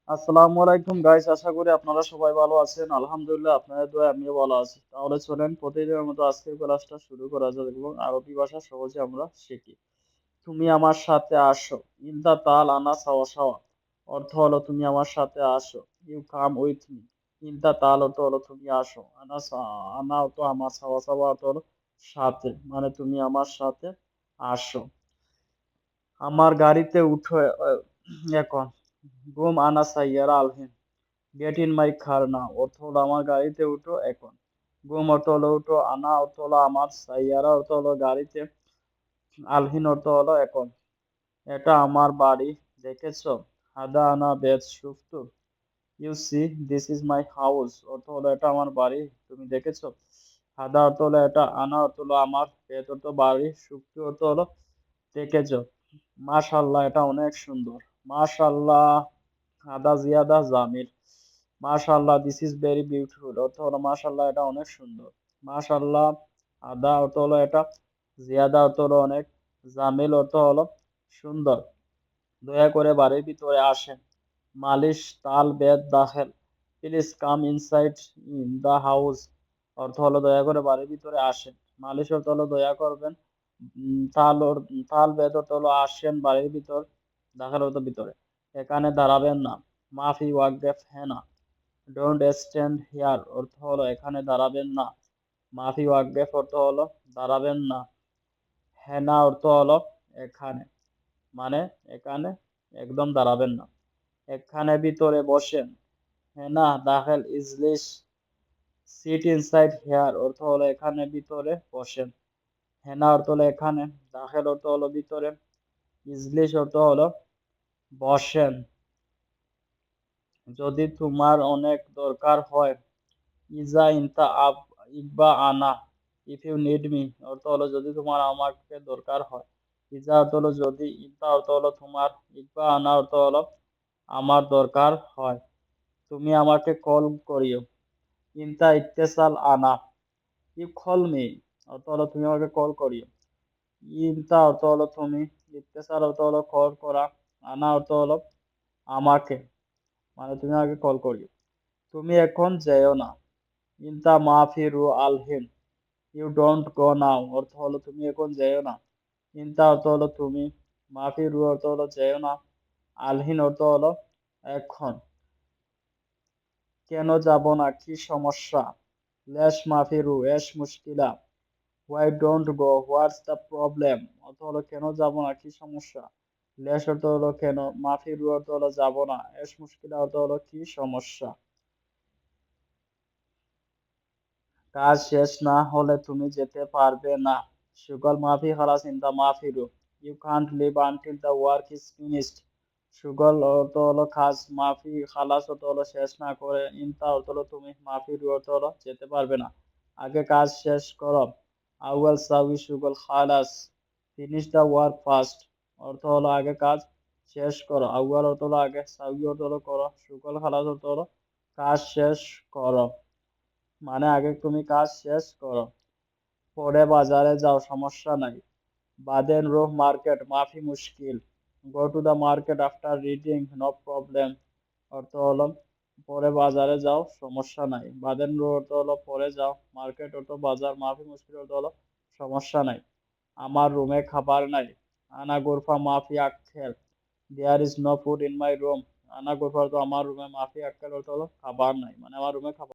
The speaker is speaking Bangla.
আসসালামু আলাইকুম গাইস, আশা করি আপনারা সবাই ভালো আছেন। আলহামদুলিল্লাহ, আপনাদের দোয়ায় আমিও ভালো আছি। তাহলে চলেন প্রতিদিনের মতো আজকের ক্লাসটা শুরু করা যাক এবং আরবি ভাষা সহজে আমরা শিখি। তুমি আমার সাথে আসো। ইনতা তাল আনা সাওয়া সাওয়া। অর্থ হলো তুমি আমার সাথে আসো। You come with me. ইনতা তাল অর্থ হলো তুমি আসো। আনা অর্থ আমার, সাওয়া সাওয়া অর্থ হলো সাথে, মানে তুমি আমার সাথে আসো। আমার গাড়িতে উঠো এখন। গুম আনা সাইয়ারা আলহিন। গেট ইন মাই কার নাও অর্থ হলো আমার গাড়িতে উঠো এখন। গুম অর্থ হলো উঠো, আনা অর্থ হলো আমার, সাইয়ারা অর্থ হলো গাড়িতে, আলহিন অর্থ হলো এখন। এটা আমার বাড়ি, দেখেছো? হাদা আনা বেত শুফতু। You see this is my house অর্থ হলো এটা আমার বাড়ি, তুমি দেখেছো? হাদা অর্থ হলো এটা, আনা অর্থ হলো আমার, বেত অর্থ বাড়ি, শুফতু অর্থ হলো দেখেছো। মাশাআল্লাহ, এটা অনেক সুন্দর। মাশাআল্লাহ আদা জিয়াদা জামিল। মাশাআল্লাহ দিস ইজ ভেরি বিউটিফুল অর্থ হলো মাশাআল্লাহ এটা অনেক সুন্দর। মাশাআল্লাহ আদা অর্থ হলো এটা, জিয়াদা অর্থ হলো অনেক, জামিল অর্থ হলো সুন্দর। দয়া করে বাড়ির ভিতরে আসেন। মালিশ তাল বেদ দাখেল। Please come inside in the house অর্থ হলো দয়া করে বাড়ির ভিতরে আসেন। মালিশ অর্থ হলো দয়া করবেন। তাল বেদ অর্থ হলো আসেন বাড়ির ভিতর, দাখেল অর্থ ভিতরে। এখানে দাঁড়াবেন না। মাফি ওয়াকফ হেনা। ডোন্ট স্ট্যান্ড হিয়ার অর্থ হলো এখানে দাঁড়াবেন না। মাফি ওয়াকফ অর্থ হলো দাঁড়াবেন না। হেনা অর্থ হলো এখানে, মানে এখানে একদম দাঁড়াবেন না। এখানে ভিতরে বসেন। হেনা দাখেল ইজলিস। সিট ইনসাইড হেয়ার অর্থ হলো এখানে ভিতরে বসেন। হেনা অর্থ হলো এখানে, দাখেল অর্থ হলো ভিতরে, ইজলিস অর্থ হলো বসেন। যদি তোমার অনেক দরকার হয়। ইজা ইনতা আব ইব্বা আনা। ইফ ইউ নিড মি অর্থ হলো যদি তোমার আমাকে দরকার হয়। ইজা অর্থ হলো যদি, ইনতা অর্থ হলো তোমার, ইব্বা আনা অর্থ হলো আমার দরকার হয়। তুমি আমাকে কল করিও। ইনতা ইত্তেসাল আনা। ইউ কল মি অর্থ হলো তুমি আমাকে কল করিও। ইনতা অর্থ হলো তুমি, ইত্তেসাল অর্থ হলো কল করা, আনা অর্থ হলো আমাকে, মানে তুমি আমাকে কল করিও। তুমি এখন যেও না। ইনতা মাফিরু আলহিন। ইউ ডোন্ট গো নাও অর্থ হলো তুমি এখন যেও না। ইনতা অর্থ হলো তুমি, মাফিরু অর্থ হলো যেও না, আলহিন অর্থ হলো এখন। কেন যাব না, কি সমস্যা? লেশ মাফিরু এশ মুশকিলা। Why don't go what's the problem অর্থ হলো কেন যাব না, কি সমস্যা। লেশ অর্থ হলো কেন, মাফিরু অর্থ হলো যাব না, এশ মুশকিলা অর্থ হলো কি সমস্যা। কাজ শেষ না হলে তুমি যেতে পারবে না। সুগল মাফি খালাস ইন দা মাফিরু। You can't leave until the work is finished. সুগল অর্থ হলো কাজ, মাফি খালাস অর্থ হলো শেষ না করে, ইনতা অর্থ হলো তুমি, মাফিরু অর্থ হলো যেতে পারবে না। আগে কাজ শেষ করো। আউয়াল সাউই সুগল খালাস। ফিনিশ দ্য ওয়ার্ক ফার্স্ট অর্থ হলো আগে কাজ শেষ করো। আউয়াল অর্থ হলো আগে, সাউই অর্থ হলো করো, সুগল খালাস অর্থ হলো কাজ শেষ করো, মানে আগে তুমি কাজ শেষ করো। পরে বাজারে যাও, সমস্যা নাই। বাদেন রোহ মার্কেট মাফি মুশকিল। Go to the market after reading no problem অর্থ হলো পরে বাজারে যাও, সমস্যা নাই। বাদেন রোহ অর্থ হলো পরে যাও, মার্কেট অর্থ বাজার, মাফি মুশকিল অর্থ হলো সমস্যা নাই। আমার রুমে খাবার নাই। আনা গোরফা মাফি আক্কেল। There is no food in my room. আনা গোরফা অর্থ আমার রুমে, মাফি আক্কেল অর্থ হলো খাবার নাই, মানে আমার রুমে খাবার